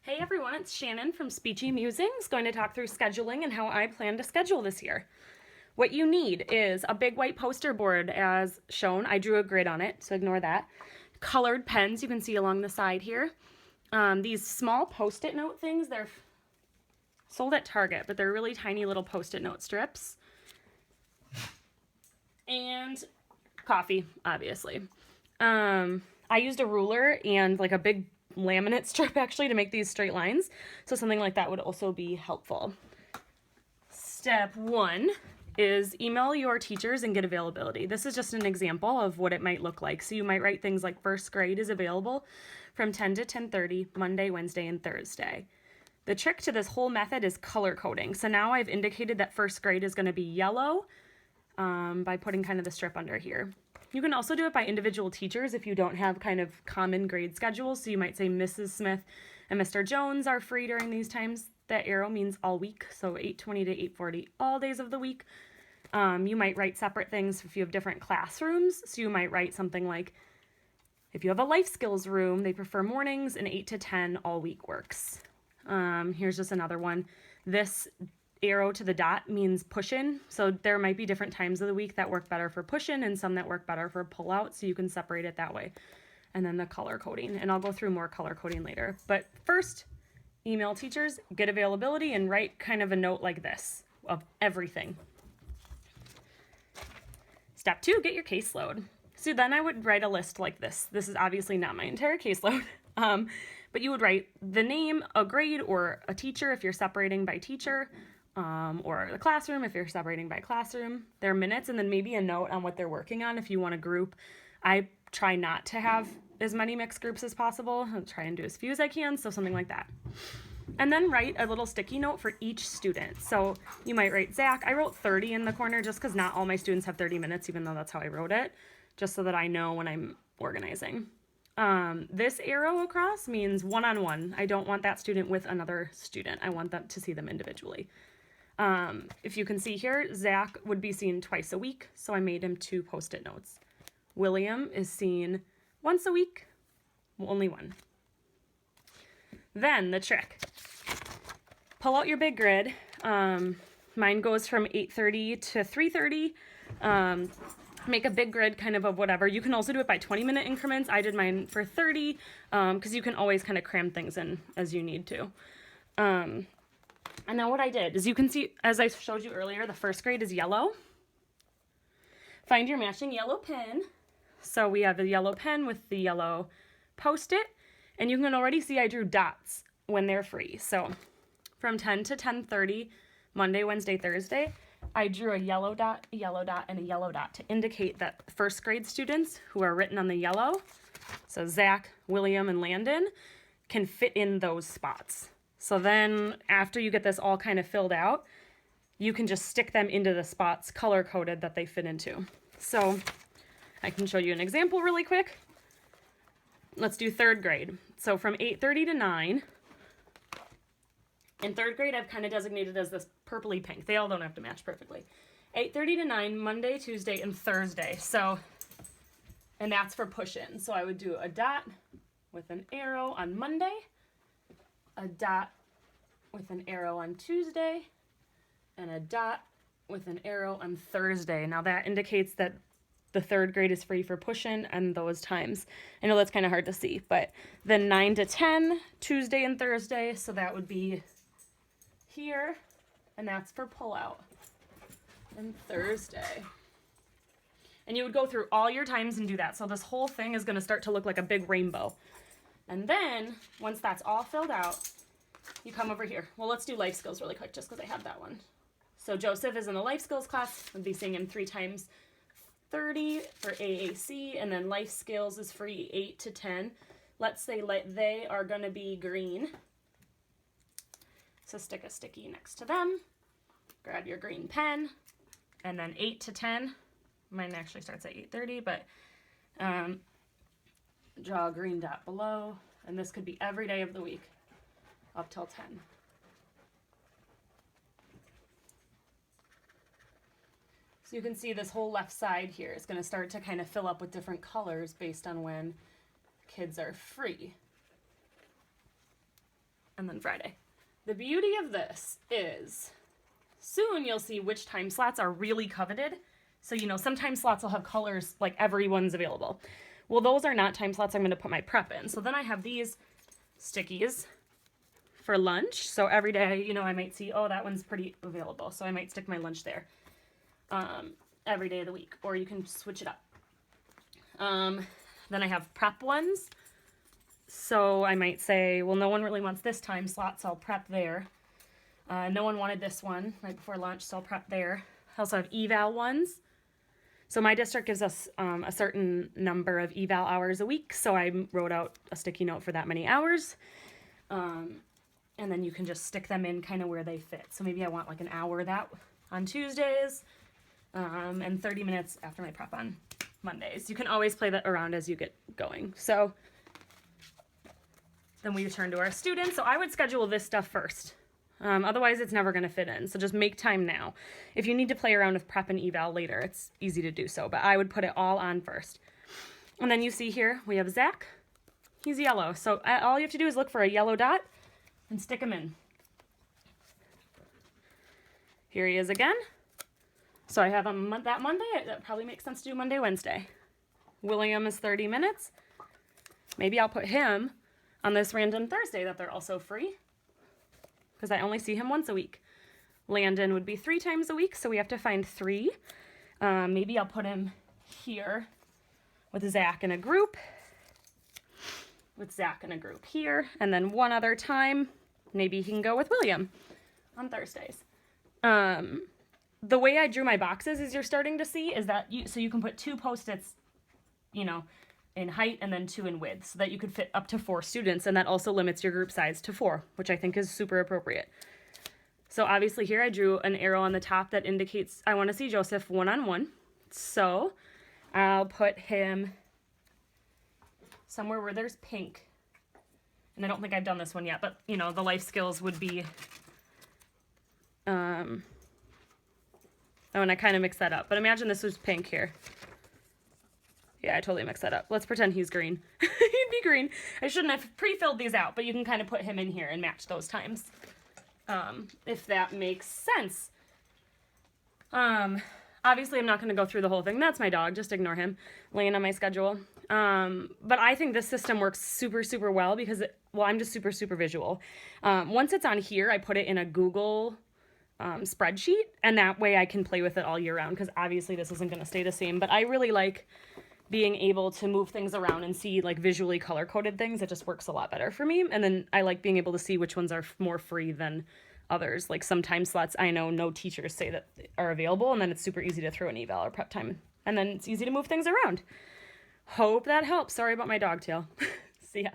Hey everyone, it's Shannon from Speechy Musings, going to talk through scheduling and how I plan to schedule this year. What you need is a big white poster board as shown. I drew a grid on it, so ignore that. Colored pens you can see along the side here. These small post-it note things, they're sold at Target, but they're really tiny little post-it note strips. And coffee, obviously. I used a ruler and like a big laminate strip actually to make these straight lines. So something like that would also be helpful. Step 1 is email your teachers and get availability. This is just an example of what it might look like. So you might write things like first grade is available from 10 to 10:30, Monday, Wednesday, and Thursday. The trick to this whole method is color coding. So now I've indicated that first grade is going to be yellow by putting kind of the strip under here. You can also do it by individual teachers if you don't have kind of common grade schedules. So you might say Mrs. Smith and Mr. Jones are free during these times. That arrow means all week, so 8:20 to 8:40 all days of the week. You might write separate things if you have different classrooms. So you might write something like, if you have a life skills room, they prefer mornings, and 8 to 10 all week works. Here's just another one. This arrow to the dot means push-in. So there might be different times of the week that work better for push-in and some that work better for pull-out. So you can separate it that way. And then the color coding. And I'll go through more color coding later. But first, email teachers, get availability, and write kind of a note like this of everything. Step 2, get your caseload. So then I would write a list like this. This is obviously not my entire caseload. But you would write the name, a grade, or a teacher if you're separating by teacher, or the classroom if you're separating by classroom, their minutes, and then maybe a note on what they're working on if you want to group. I try not to have as many mixed groups as possible. I'll try and do as few as I can, so something like that. And then write a little sticky note for each student. So you might write Zach. I wrote 30 in the corner just because not all my students have 30 minutes, even though that's how I wrote it, just so that I know when I'm organizing. This arrow across means one-on-one. I don't want that student with another student. I want them to see them individually. If you can see here, Zach would be seen twice a week, so I made him 2 post-it notes. William is seen once a week, only one. Then the trick. Pull out your big grid. Mine goes from 8:30 to 3:30. Make a big grid kind of whatever. You can also do it by 20-minute increments. I did mine for 30 because you can always kind of cram things in as you need to. And now what I did is you can see, as I showed you earlier, the first grade is yellow. Find your matching yellow pen. So we have a yellow pen with the yellow post-it, and you can already see I drew dots when they're free. So from 10 to 10:30, Monday, Wednesday, Thursday, I drew a yellow dot, and a yellow dot to indicate that first grade students who are written on the yellow, so Zach, William, and Landon, can fit in those spots. So then after you get this all kind of filled out, you can just stick them into the spots color-coded that they fit into. So I can show you an example really quick. Let's do third grade. So from 8:30 to 9, in third grade I've kind of designated as this purpley pink. They all don't have to match perfectly. 8:30 to 9, Monday, Tuesday, and Thursday. So, and that's for push-in. So I would do a dot with an arrow on Monday, a dot with an arrow on Tuesday, and a dot with an arrow on Thursday. Now that indicates that the third grade is free for push-in and those times. I know that's kind of hard to see, but then 9 to 10, Tuesday and Thursday, so that would be here, and that's for pull-out, and Thursday. And you would go through all your times and do that. So this whole thing is going to start to look like a big rainbow. And then, once that's all filled out, you come over here. Well, let's do life skills really quick, just because I have that one. So Joseph is in the life skills class. I'll be seeing him 3 times 30 for AAC, and then life skills is free 8 to 10. Let's say they are going to be green. So stick a sticky next to them. Grab your green pen, and then 8 to 10. Mine actually starts at 8:30, but draw a green dot below, and this could be every day of the week up till 10. So you can see this whole left side here is going to start to kind of fill up with different colors based on when kids are free. and then Friday. The beauty of this is soon you'll see which time slots are really coveted. So, you know, some time slots will have colors like everyone's available. Well, those are not time slots I'm going to put my prep in. So then I have these stickies for lunch. So every day, you know, I might see, oh, that one's pretty available. So I might stick my lunch there every day of the week, or you can switch it up. Then I have prep ones. So I might say, well, no one really wants this time slot, so I'll prep there. No one wanted this one right before lunch, so I'll prep there. I also have eval ones. So my district gives us a certain number of eval hours a week, so I wrote out a sticky note for that many hours. And then you can just stick them in kind of where they fit. So maybe I want like an hour that on Tuesdays, and 30 minutes after my prep on Mondays. You can always play that around as you get going. So then we return to our students. So I would schedule this stuff first. Otherwise, it's never going to fit in. So just make time now. If you need to play around with prep and eval later, it's easy to do so. But I would put it all on first. And then you see here, we have Zach. He's yellow. So all you have to do is look for a yellow dot and stick him in. Here he is again. So I have him that Monday. That probably makes sense to do Monday, Wednesday. William is 30 minutes. Maybe I'll put him on this random Thursday that they're also free, because I only see him once a week. Landon would be 3 times a week, so we have to find 3. Maybe I'll put him here with Zach in a group, here, and then one other time, maybe he can go with William on Thursdays. The way I drew my boxes, as you're starting to see, is that you can put 2 Post-its, you know, in height and then 2 in width, so that you could fit up to 4 students, and that also limits your group size to 4, which I think is super appropriate. So obviously here I drew an arrow on the top that indicates I want to see Joseph one-on-one. So I'll put him somewhere where there's pink. And I don't think I've done this one yet, but you know, the life skills would be, oh, and I kind of mixed that up, but imagine this was pink here. Yeah, I totally mixed that up. Let's pretend he's green. He'd be green. I shouldn't have pre-filled these out, but you can kind of put him in here and match those times, if that makes sense. Obviously, I'm not going to go through the whole thing. That's my dog. Just ignore him laying on my schedule. But I think this system works super, super well because, I'm just super, super visual. Once it's on here, I put it in a Google spreadsheet, and that way I can play with it all year round, because obviously this isn't going to stay the same. But I really like being able to move things around and see like visually color-coded things. It just works a lot better for me. And then I like being able to see which ones are more free than others. Like some time slots I know no teachers say that are available, and then it's super easy to throw an eval or prep time. And then it's easy to move things around. Hope that helps. Sorry about my dog tail. See ya.